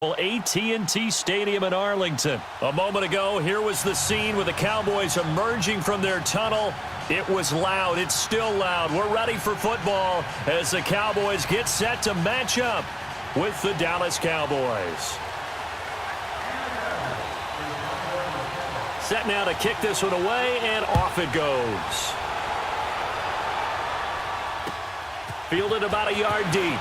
AT&T Stadium in Arlington. A moment ago, here was the scene with the Cowboys emerging from their tunnel. It was loud. It's still loud. We're ready for football as the Cowboys get set to match up with the Dallas Cowboys. Set now to kick this one away, and off it goes. Fielded about a yard deep.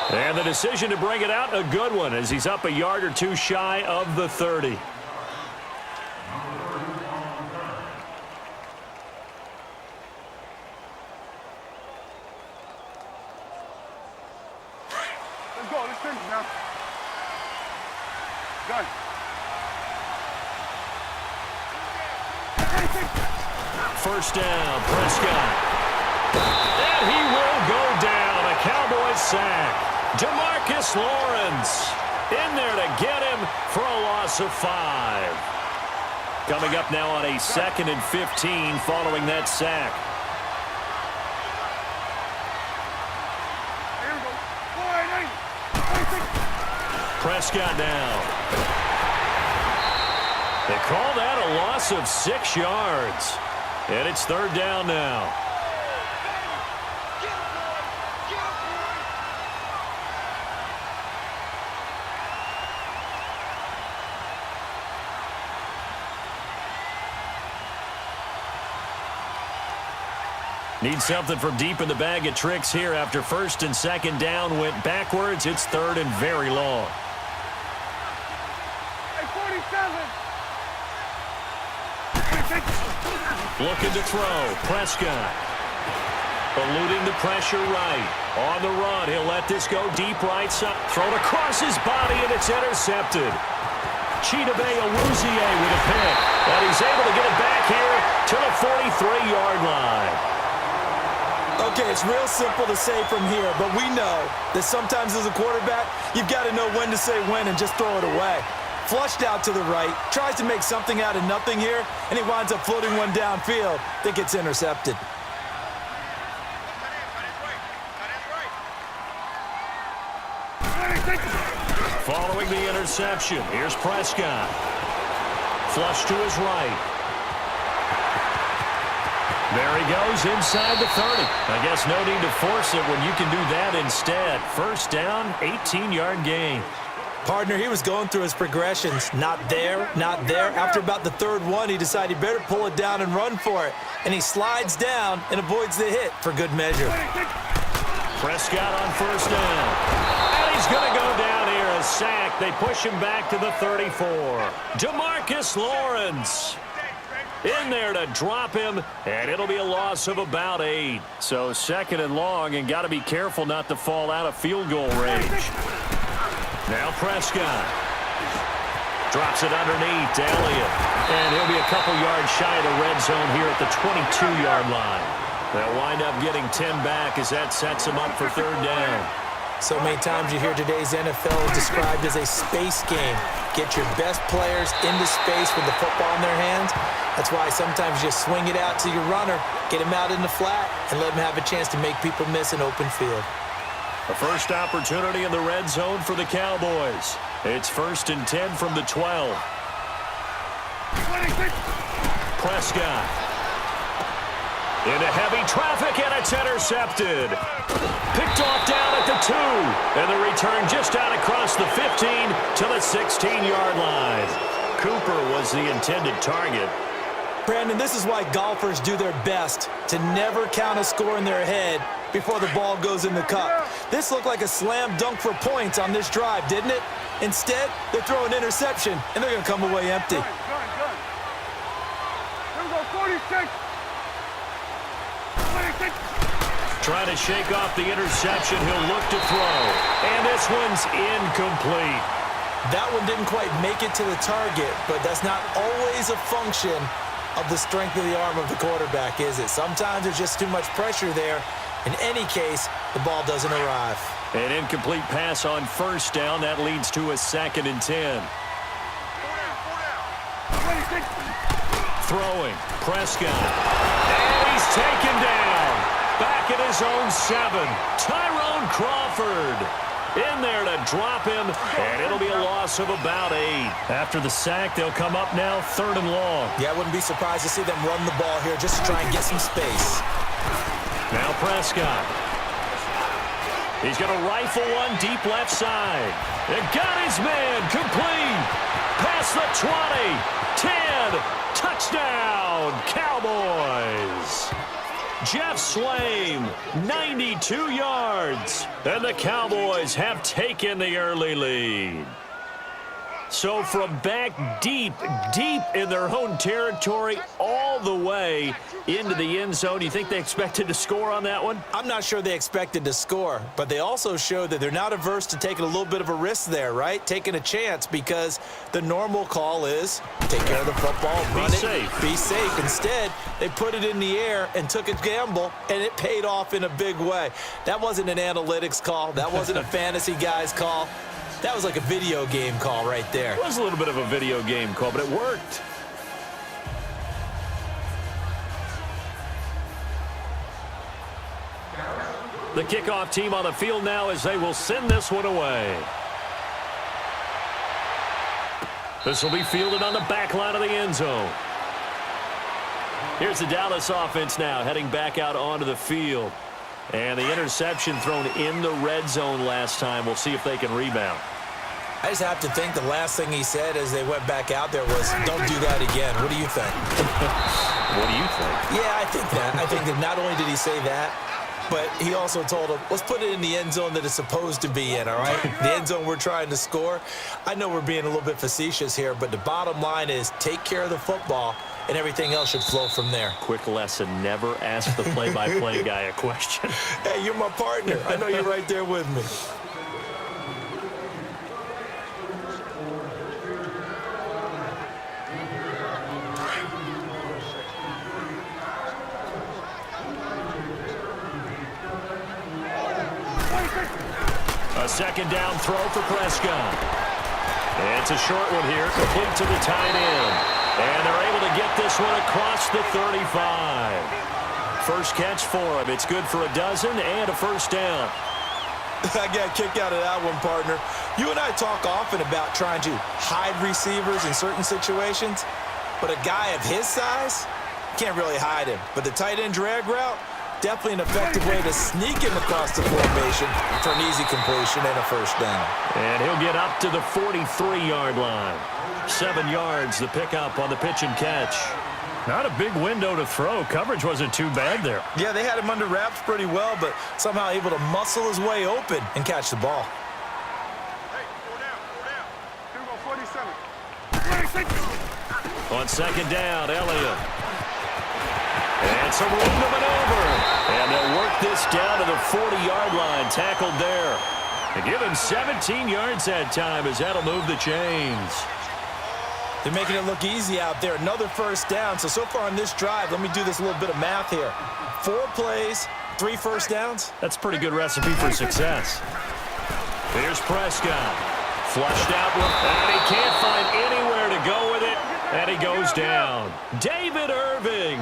And the decision to bring it out, a good one, as he's up a yard or two shy of the 30. Let's go. Let's finish now. Done. First down, Prescott. And he will go down. A Cowboys sack. Demarcus Lawrence in there to get him for a loss of 5. Coming up now on a 2nd and 15 following that sack. Prescott now. They call that a loss of 6 yards. And it's 3rd down now. Need something from deep in the bag of tricks here after 1st and 2nd down went backwards. It's 3rd and very long. Looking to throw. Prescott. Eluding the pressure right. On the run. He'll let this go deep right side. Thrown across his body, and it's intercepted. Chidobe Awuzie with a pick. And he's able to get it back here to the 43-yard line. Okay, it's real simple to say from here, but we know that sometimes as a quarterback, you've got to know when to say when and just throw it away. Flushed out to the right, tries to make something out of nothing here, and he winds up floating one downfield that gets intercepted. Following the interception, here's Prescott. Flush to his right. There he goes inside the 30. I guess no need to force it when you can do that instead. First down, 18-yard gain. Partner, he was going through his progressions. Not there, not there. After about the 3rd one, he decided he better pull it down and run for it. And he slides down and avoids the hit for good measure. Prescott on 1st down. And he's going to go down here. A sack. They push him back to the 34. Demarcus Lawrence in there to drop him, and it'll be a loss of about 8. So 2nd and long, and got to be careful not to fall out of field goal range. Now Prescott drops it underneath to Elliott, and he'll be a couple yards shy of the red zone here at the 22-yard line. They'll wind up getting 10 back as that sets him up for 3rd down. So many times you hear today's NFL described as a space game. Get your best players into space with the football in their hands. That's why sometimes you swing it out to your runner, get him out in the flat, and let him have a chance to make people miss an open field. A first opportunity in the red zone for the Cowboys. It's 1st and 10 from the 12. Prescott. Into heavy traffic, and it's intercepted. Picked off down at the 2. And the return just out across the 15 to the 16-yard line. Cooper was the intended target. Brandon, this is why golfers do their best to never count a score in their head before the ball goes in the cup. This looked like a slam dunk for points on this drive, didn't it? Instead, they throw an interception, and they're going to come away empty. Here we go, 46. Trying to shake off the interception. He'll look to throw. And this one's incomplete. That one didn't quite make it to the target, but that's not always a function of the strength of the arm of the quarterback, is it? Sometimes there's just too much pressure there. In any case, the ball doesn't arrive. An incomplete pass on 1st down. That leads to a 2nd and 10. Throwing. Prescott. And he's taken down. Back at his own 7. Tyrone Tyrone Crawford in there to drop him, and it'll be a loss of about 8. After the sack, they'll come up now 3rd and long. Yeah, I wouldn't be surprised to see them run the ball here just to try and get some space. Now Prescott. He's going to rifle one deep left side. And got his man complete. Past the 20. 10. Touchdown, Cowboys. Jeff Swaim, 92 yards. And the Cowboys have taken the early lead. So from back deep in their own territory, all the way into the end zone, you think they expected to score on that one? I'm not sure they expected to score, but they also showed that they're not averse to taking a little bit of a risk there, right? Taking a chance, because the normal call is take care of the football, run it, be safe. Instead, they put it in the air and took a gamble, and it paid off in a big way. That wasn't an analytics call. That wasn't a fantasy guy's call. That was like a video game call right there. It was a little bit of a video game call, but it worked. The kickoff team on the field now as they will send this one away. This will be fielded on the back line of the end zone. Here's the Dallas offense now heading back out onto the field. And the interception thrown in the red zone last time. We'll see if they can rebound. I just have to think the last thing he said as they went back out there was, don't do that again. What do you think? What do you think? Yeah, I think that. I think that not only did he say that, but he also told him, let's put it in the end zone that it's supposed to be in, all right? The end zone we're trying to score. I know we're being a little bit facetious here, but the bottom line is take care of the football, and everything else should flow from there. Quick lesson, never ask the play-by-play guy a question. Hey, you're my partner. I know you're right there with me. A second down throw for Prescott. It's a short one here, complete to the tight end. And they're able to get this one across the 35. First catch for him. It's good for a dozen and a first down. I got a kick out of that one, partner. You and I talk often about trying to hide receivers in certain situations, but a guy of his size can't really hide him. But the tight end drag route, definitely an effective way to sneak him across the formation for an easy completion and a first down. And he'll get up to the 43-yard line. 7 yards, the pickup on the pitch and catch. Not a big window to throw. Coverage wasn't too bad there. Yeah, they had him under wraps pretty well, but somehow able to muscle his way open and catch the ball. Hey, go down. Here we go, 47. On second down, Elliott. And some room to maneuver. And they'll work this down to the 40-yard line. Tackled there. They give him 17 yards that time as that'll move the chains. They're making it look easy out there. Another first down. So far on this drive, let me do this little bit of math here. 4 plays, 3 first downs. That's a pretty good recipe for success. Here's Prescott. Flushed out, and he can't find anywhere to go with it, and he goes down. David Irving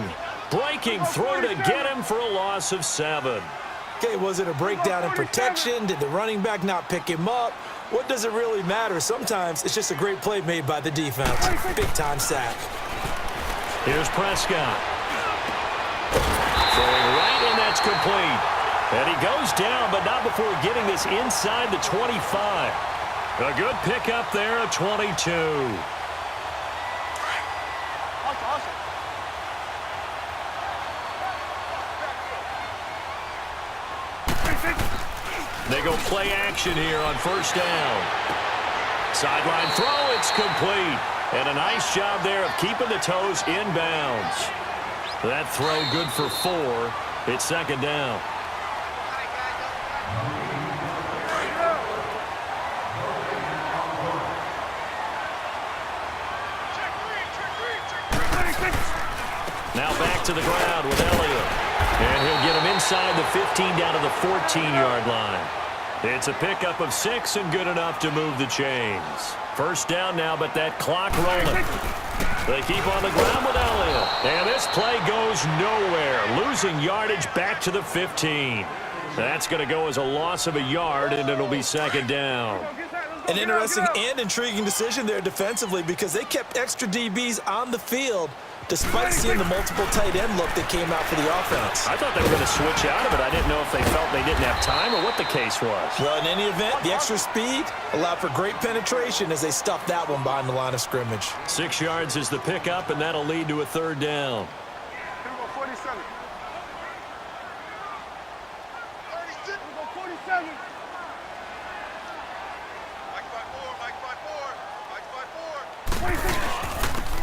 breaking through to get him for a loss of 7. Okay, was it a breakdown in protection? Did the running back not pick him up? What does it really matter? Sometimes it's just a great play made by the defense. Big-time sack. Here's Prescott. Throwing right, and that's complete. And he goes down, but not before getting this inside the 25. A good pickup there at 22. They go play action here on first down. Sideline throw, it's complete. And a nice job there of keeping the toes inbounds. That throw good for 4. It's second down. Now back to the ground with Elliott. And he'll get him inside the 15 down to the 14-yard line. It's a pickup of 6 and good enough to move the chains. First down now, but that clock rolling. They keep on the ground with Elliott. And this play goes nowhere. Losing yardage back to the 15. That's going to go as a loss of a yard, and it'll be second down. An interesting and intriguing decision there defensively because they kept extra DBs on the field despite seeing the multiple tight end look that came out for the offense. I thought they were going to switch out of it. I didn't know if they felt they didn't have time or what the case was. Well, in any event, the extra speed allowed for great penetration as they stuffed that one behind the line of scrimmage. 6 yards is the pickup, and that'll lead to a third down. 47. 47.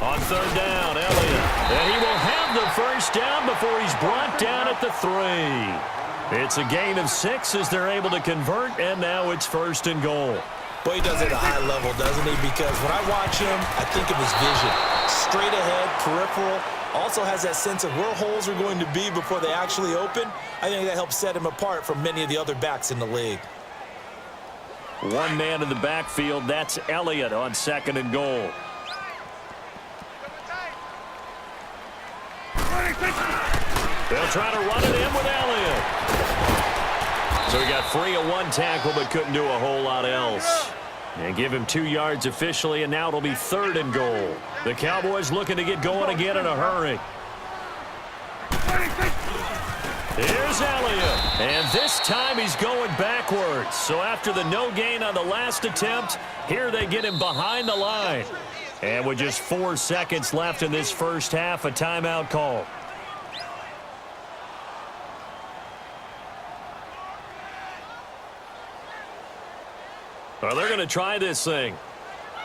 On third down, Elliott. And he will have the first down before he's brought down at the 3. It's a gain of 6 as they're able to convert, and now it's first and goal. Boy, he does it at a high level, doesn't he? Because when I watch him, I think of his vision. Straight ahead, peripheral, also has that sense of where holes are going to be before they actually open. I think that helps set him apart from many of the other backs in the league. One man in the backfield, that's Elliott on second and goal. They'll try to run it in with Elliott. So he got free of one tackle but couldn't do a whole lot else. And give him 2 yards officially, and now it'll be third and goal. The Cowboys looking to get going again in a hurry. Here's Elliott. And this time he's going backwards. So after the no gain on the last attempt, here they get him behind the line. And with just 4 seconds left in this first half, a timeout call. Well, they're going to try this thing.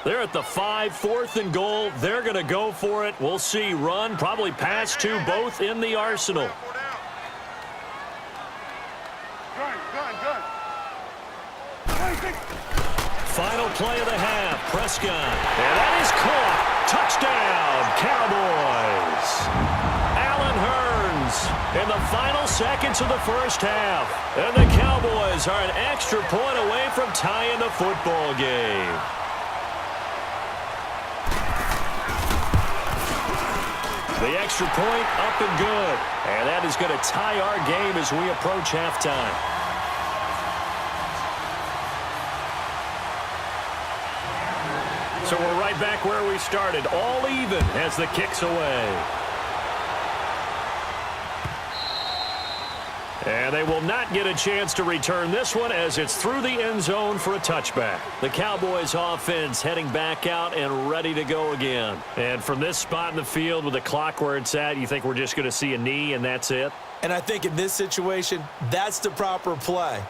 They're at the 5, 4th and goal. They're going to go for it. We'll see. Run, probably pass two, both in the arsenal. Final play of the half. Prescott. And that is caught. Touchdown, Cowboys. Allen Hurns in the final seconds of the first half. And the Cowboys are an extra point away from tying the football game. The extra point up and good. And that is going to tie our game as we approach halftime. So we're right back where we started, all even as the kick's away. And they will not get a chance to return this one as it's through the end zone for a touchback. The Cowboys offense heading back out and ready to go again. And from this spot in the field with the clock where it's at, you think we're just going to see a knee and that's it? And I think in this situation, that's the proper play.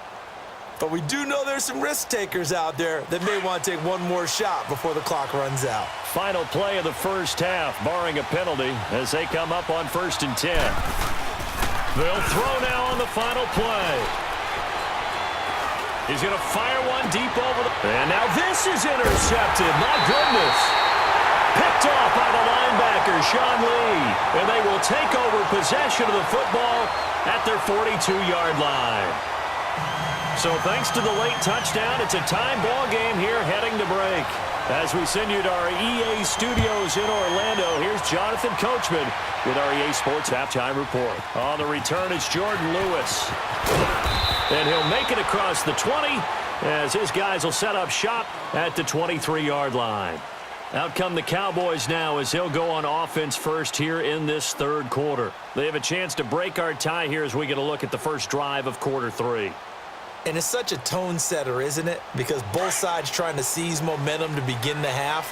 But we do know there's some risk takers out there that may want to take one more shot before the clock runs out. Final play of the first half, barring a penalty, as they come up on 1st and 10. They'll throw now on the final play. He's going to fire one deep over the... And now this is intercepted. My goodness. Picked off by the linebacker, Sean Lee. And they will take over possession of the football at their 42-yard line. So thanks to the late touchdown, it's a time ball game here heading to break. As we send you to our EA studios in Orlando, here's Jonathan Coachman with our EA Sports Halftime Report. On the return, it's Jordan Lewis. And he'll make it across the 20 as his guys will set up shop at the 23-yard line. Out come the Cowboys now as he'll go on offense first here in this third quarter. They have a chance to break our tie here as we get a look at the first drive of quarter 3. And it's such a tone setter, isn't it? Because both sides trying to seize momentum to begin the half.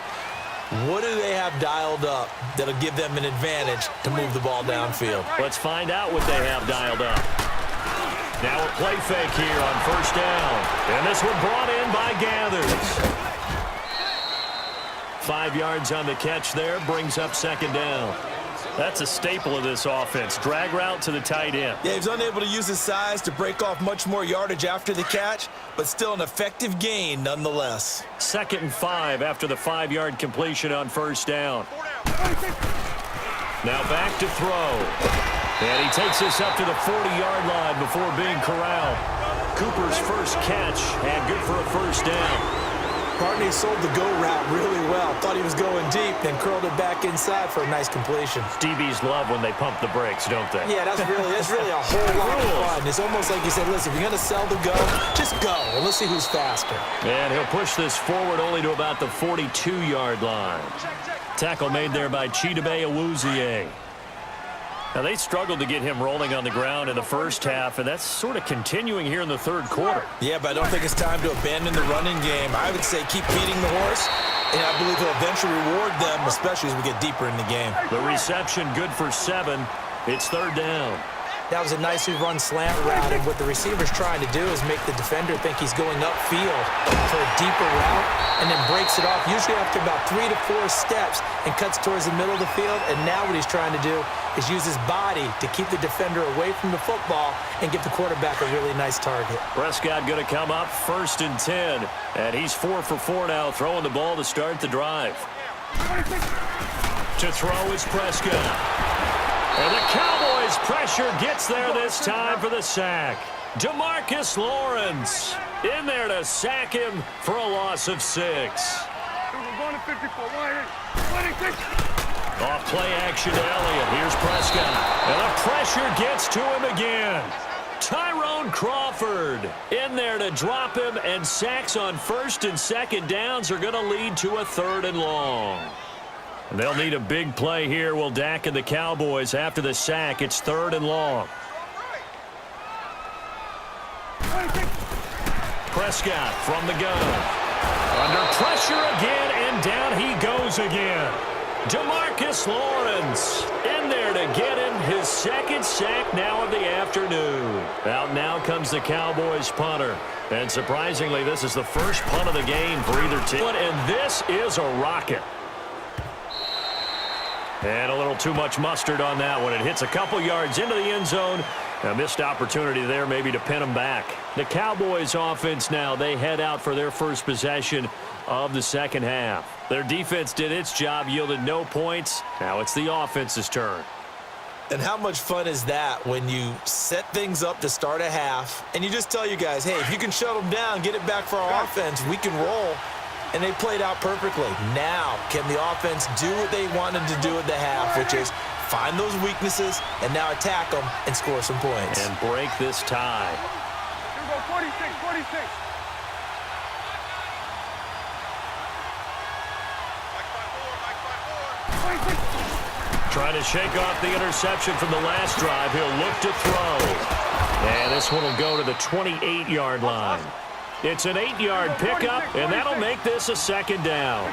What do they have dialed up that'll give them an advantage to move the ball downfield? Let's find out what they have dialed up. Now a play fake here on first down. And this one brought in by Gathers. 5 yards on the catch there, brings up second down. That's a staple of this offense. Drag route to the tight end. Yeah, he was unable to use his size to break off much more yardage after the catch, but still an effective gain nonetheless. 2nd and 5 after the 5-yard completion on first down. Now back to throw. And he takes this up to the 40-yard line before being corralled. Cooper's first catch and good for a first down. Partney sold the go route really well. Thought he was going deep, then curled it back inside for a nice completion. DBs love when they pump the brakes, don't they? Yeah, that's really a whole lot of fun. It's almost like you said, listen, if you're going to sell the go, just go, and let's see who's faster. And he'll push this forward only to about the 42-yard line. Tackle made there by Chidobe Awuzie. Now, they struggled to get him rolling on the ground in the first half, and that's sort of continuing here in the third quarter. Yeah, but I don't think it's time to abandon the running game. I would say keep feeding the horse, and I believe he'll eventually reward them, especially as we get deeper in the game. The reception good for 7. It's third down. That was a nicely run slant route, and what the receiver's trying to do is make the defender think he's going upfield for a deeper route, and then breaks it off, usually after about 3 to 4 steps, and cuts towards the middle of the field. And now what he's trying to do is use his body to keep the defender away from the football and give the quarterback a really nice target. Prescott going to come up first and 10, and he's 4 for 4 now, throwing the ball to start the drive. To throw is Prescott. And the Cowboys' pressure gets there this time for the sack. DeMarcus Lawrence in there to sack him for a loss of 6. Off play action to Elliott. Here's Prescott. And the pressure gets to him again. Tyrone Crawford in there to drop him, and sacks on first and second downs are going to lead to a 3rd and long. They'll need a big play here, will Dak and the Cowboys. After the sack, it's 3rd and long. Prescott from the gun. Under pressure again, and down he goes again. DeMarcus Lawrence in there to get him his 2nd sack now of the afternoon. Out now comes the Cowboys punter. And surprisingly, this is the first punt of the game for either team. And this is a rocket. And a little too much mustard on that one. It hits a couple yards into the end zone. A missed opportunity there maybe to pin them back. The Cowboys offense now, they head out for their first possession of the second half. Their defense did its job, yielded no points. Now it's the offense's turn. And how much fun is that when you set things up to start a half, and you just tell your guys, hey, if you can shut them down, get it back for our offense, we can roll. And they played out perfectly. Now, can the offense do what they wanted to do at the half, which is find those weaknesses and now attack them and score some points. And break this tie. Here we go, 46. Trying to shake off the interception from the last drive. He'll look to throw. And this one will go to the 28-yard line. It's an 8-yard pickup, and that'll make this a 2nd down.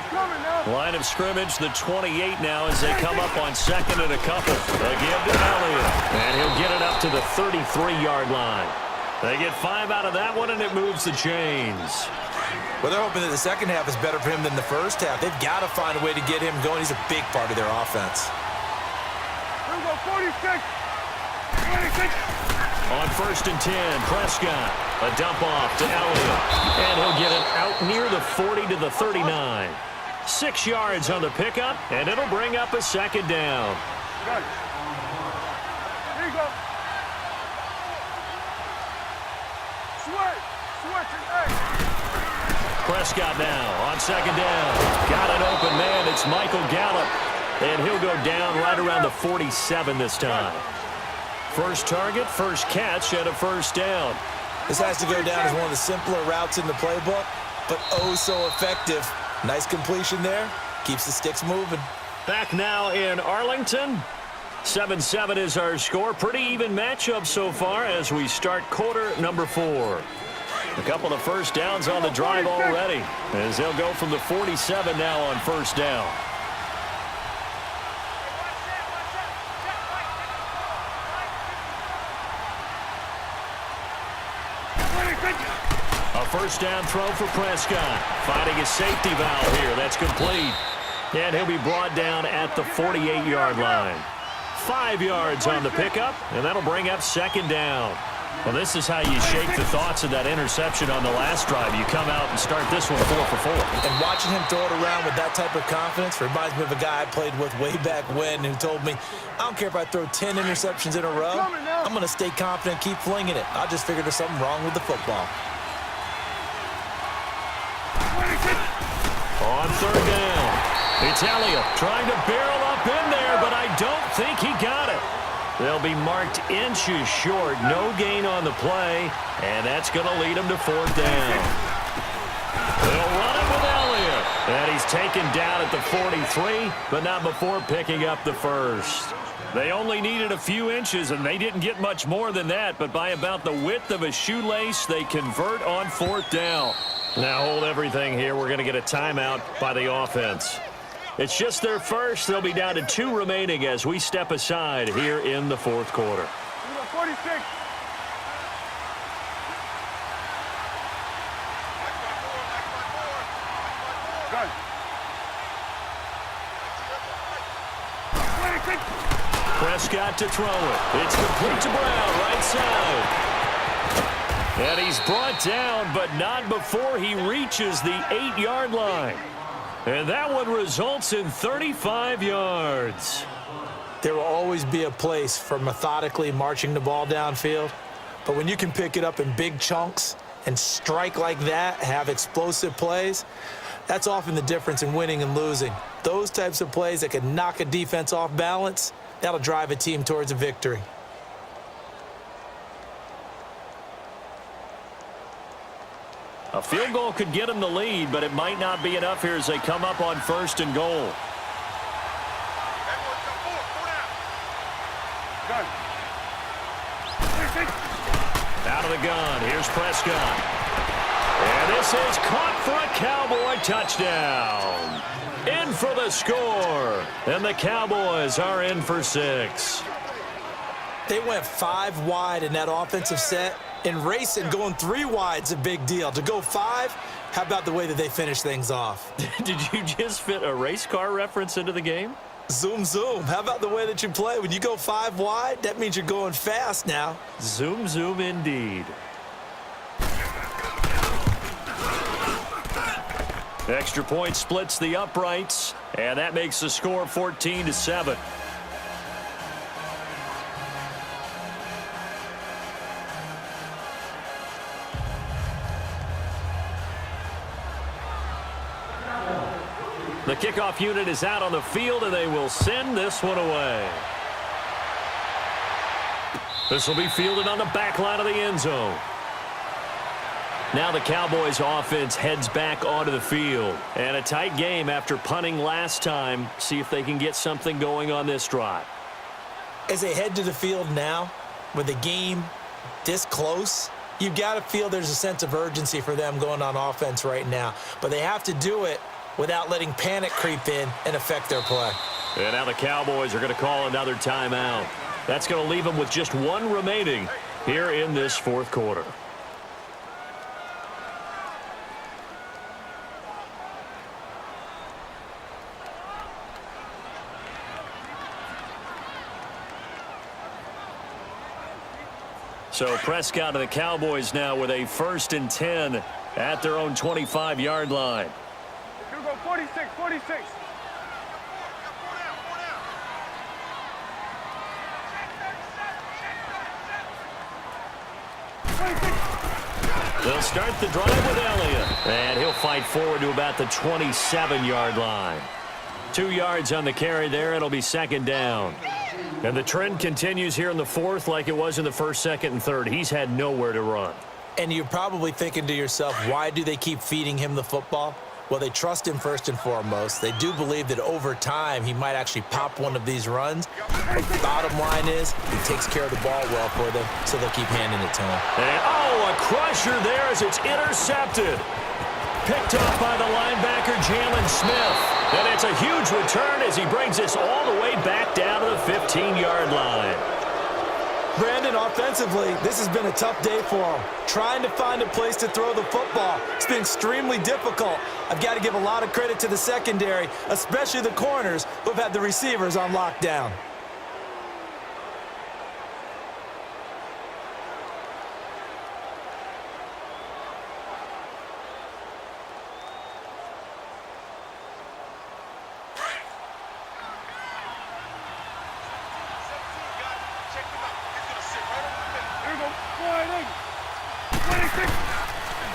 Line of scrimmage, the 28 now as they come up on 2nd and a couple. They give to Elliott, and he'll get it up to the 33-yard line. They get 5 out of that one, and it moves the chains. Well, they're hoping that the second half is better for him than the first half. They've got to find a way to get him going. He's a big part of their offense. Here we go, 46. On 1st and 10, Prescott. A dump off to Elliott. And he'll get it out near the 40 to the 39. 6 yards on the pickup, and it'll bring up a 2nd down. Got it. Here you go. Switch it, Prescott now on 2nd down. Got an open man. It's Michael Gallup. And he'll go down right around the 47 this time. First target, first catch, and a 1st down. This has to go down as one of the simpler routes in the playbook, but oh so effective. Nice completion there. Keeps the sticks moving. Back now in Arlington. 7-7 is our score. Pretty even matchup so far as we start quarter number 4. A couple of first downs on the drive already, as they'll go from the 47 now on 1st down. A 1st down throw for Prescott. Finding a safety valve here. That's complete. And he'll be brought down at the 48-yard line. 5 yards on the pickup, and that'll bring up 2nd down. Well, this is how you shake the thoughts of that interception on the last drive. You come out and start this one 4 for 4. And watching him throw it around with that type of confidence reminds me of a guy I played with way back when who told me, I don't care if I throw 10 interceptions in a row, I'm going to stay confident, keep flinging it. I just figured there's something wrong with the football. On third down, it's Elliott trying to barrel up in there, but I don't think he got it. They'll be marked inches short. No gain on the play, and that's going to lead them to fourth down. They'll run it with Elliott. And he's taken down at the 43, but not before picking up the first. They only needed a few inches, and they didn't get much more than that, but by about the width of a shoelace, they convert on fourth down. Now hold everything here. We're going to get a timeout by the offense. It's just their first. They'll be down to 2 remaining as we step aside here in the fourth quarter. 46. Good. 26. Prescott to throw it. It's complete to Brown, right side. And he's brought down, but not before he reaches the 8-yard line. And that one results in 35 yards. There will always be a place for methodically marching the ball downfield. But when you can pick it up in big chunks and strike like that, have explosive plays, that's often the difference in winning and losing. Those types of plays that can knock a defense off balance, that'll drive a team towards a victory. A field goal could get them the lead, but it might not be enough here as they come up on first and goal. Good. 26. Out of the gun, here's Prescott. And this is caught for a Cowboy touchdown. In for the score. And the Cowboys are in for 6. They went 5 wide in that offensive set. In racing, going 3 wide's a big deal. To go 5, how about the way that they finish things off? Did you just fit a race car reference into the game? Zoom, zoom. How about the way that you play? When you go 5 wide, that means you're going fast now. Zoom, zoom indeed. Extra point splits the uprights, and that makes the score 14-7. The kickoff unit is out on the field, and they will send this one away. This will be fielded on the back line of the end zone. Now the Cowboys offense heads back onto the field. And a tight game after punting last time. See if they can get something going on this drive. As they head to the field now, with the game this close, you've got to feel there's a sense of urgency for them going on offense right now. But they have to do it without letting panic creep in and affect their play. And now the Cowboys are going to call another timeout. That's going to leave them with just 1 remaining here in this fourth quarter. So Prescott and the Cowboys now with a 1st and 10 at their own 25-yard line. Here we go, 46, 46. They'll start the drive with Elliott. And he'll fight forward to about the 27-yard line. 2 yards on the carry there. It'll be 2nd down. And the trend continues here in the 4th like it was in the 1st, 2nd, and 3rd. He's had nowhere to run. And you're probably thinking to yourself, why do they keep feeding him the football? Well, they trust him first and foremost. They do believe that over time he might actually pop one of these runs. But the bottom line is he takes care of the ball well for them, so they'll keep handing it to him. And, a crusher there as it's intercepted. Picked up by the linebacker, Jalen Smith. And it's a huge return as he brings this all the way back down to the 15-yard line. Brandon, offensively, this has been a tough day for him. Trying to find a place to throw the football. It's been extremely difficult. I've got to give a lot of credit to the secondary, especially the corners who've had the receivers on lockdown.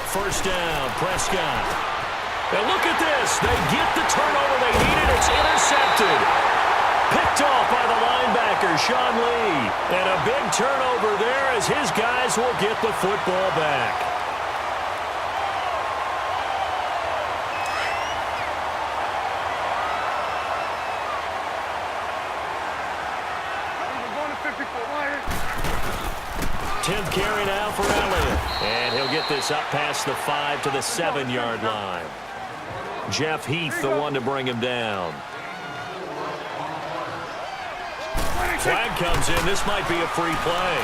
First down, Prescott. And look at this. They get the turnover they needed. It's intercepted. Picked off by the linebacker, Sean Lee. And a big turnover there as his guys will get the football back. We're going to 54 Lions. 10th carry now for Elliott. And he'll get this up past the 5 to the 7-yard line. Jeff Heath, the one to bring him down. Flag comes in. This might be a free play.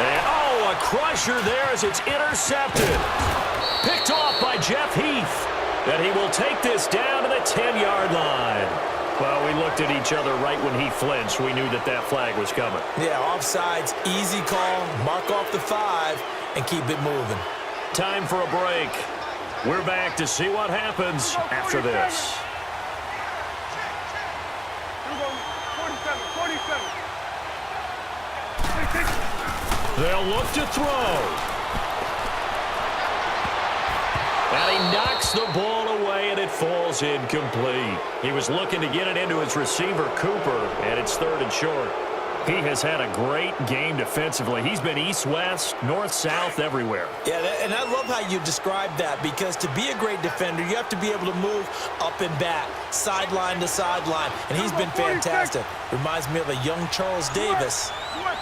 And, a crusher there as it's intercepted. Picked off by Jeff Heath. And he will take this down to the 10-yard line. Well, we looked at each other right when he flinched. We knew that that flag was coming. Yeah, offsides, easy call. Mark off the 5 and keep it moving. Time for a break. We're back to see what happens after this. They'll look to throw. And he knocks the ball away, and it falls incomplete. He was looking to get it into his receiver, Cooper, and it's 3rd and short. He has had a great game defensively. He's been east-west, north-south, everywhere. Yeah, and I love how you described that, because to be a great defender, you have to be able to move up and back, sideline to sideline, and he's been fantastic. Reminds me of a young Charles Davis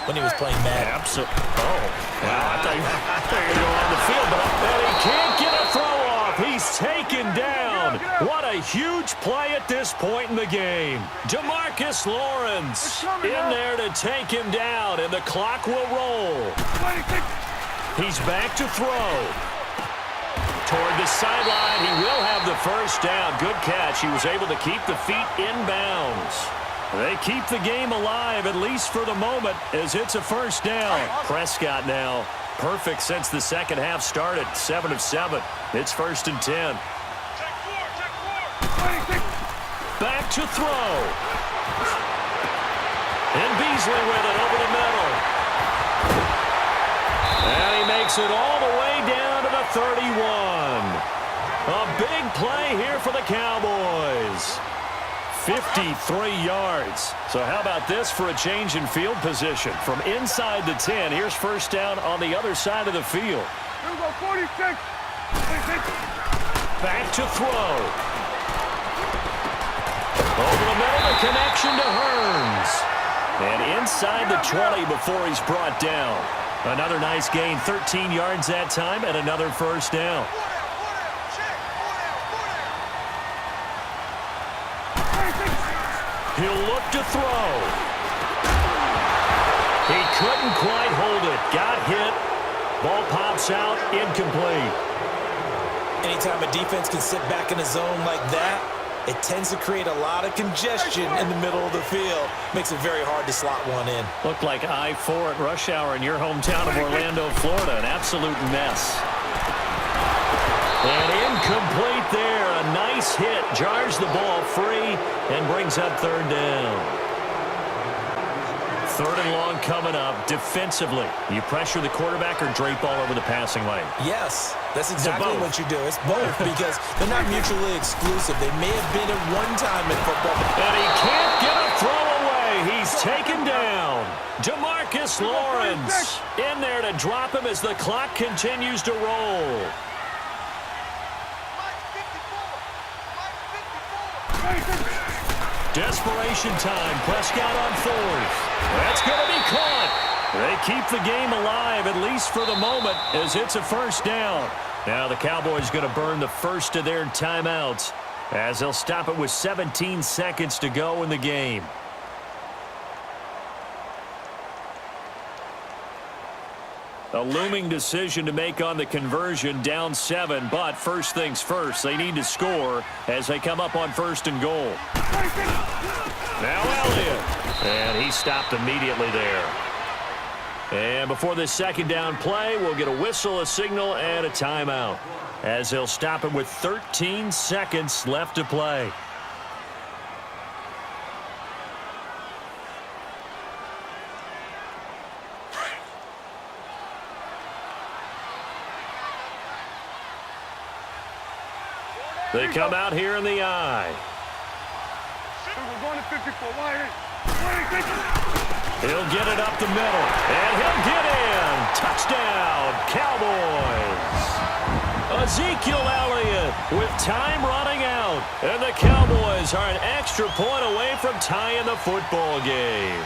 when he was playing Madden. Absolutely. Oh, wow. I thought you were going to go on the field, but he can't get a throw off. He's taken down. What a huge play at this point in the game. DeMarcus Lawrence in there to take him down, and the clock will roll. He's back to throw. Toward the sideline, he will have the first down. Good catch. He was able to keep the feet inbounds. They keep the game alive, at least for the moment, as it's a first down. Prescott now, perfect since the second half started, 7 of 7. It's 1st and 10. Back to throw. And Beasley with it over the middle. And he makes it all the way down to the 31. A big play here for the Cowboys. 53 yards. So how about this for a change in field position? From inside the 10, here's first down on the other side of the field. 46. Back to throw. Over the middle, the connection to Hearns. And inside the 20 before he's brought down. Another nice gain, 13 yards that time, and another first down. He'll look to throw. He couldn't quite hold it. Got hit. Ball pops out, incomplete. Anytime a defense can sit back in a zone like that, it tends to create a lot of congestion in the middle of the field. Makes it very hard to slot one in. Looked like I-4 at rush hour in your hometown of Orlando, Florida. An absolute mess. And incomplete there. A nice hit. Jars the ball free and brings up 3rd down. 3rd and long coming up. Defensively, you pressure the quarterback or drape all over the passing lane? Yes, that's exactly what you do. It's both because they're not mutually exclusive. They may have been at one time in football. And he can't get a throw away. He's taken down. DeMarcus Lawrence in there to drop him as the clock continues to roll. Desperation time. Prescott on 4th. That's going to be caught. They keep the game alive, at least for the moment, as it's a first down. Now the Cowboys going to burn the first of their timeouts as they'll stop it with 17 seconds to go in the game. A looming decision to make on the conversion, down 7, but first things first, they need to score as they come up on 1st and goal. Now Elliott, and he stopped immediately there. And before this second down play, we'll get a whistle, a signal, and a timeout as they'll stop it with 13 seconds left to play. They come out here in the I. We're going to 54. Why? He'll get it up the middle, and he'll get in. Touchdown, Cowboys. Ezekiel Elliott with time running out, and the Cowboys are an extra point away from tying the football game.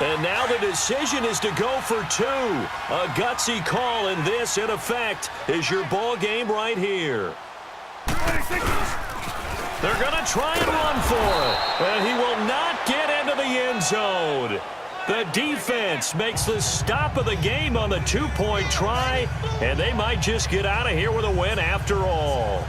And now the decision is to go for two. A gutsy call, and this, in effect, is your ball game right here. They're going to try and run for it, and he will not get into the end zone. The defense makes the stop of the game on the two-point try, and they might just get out of here with a win after all.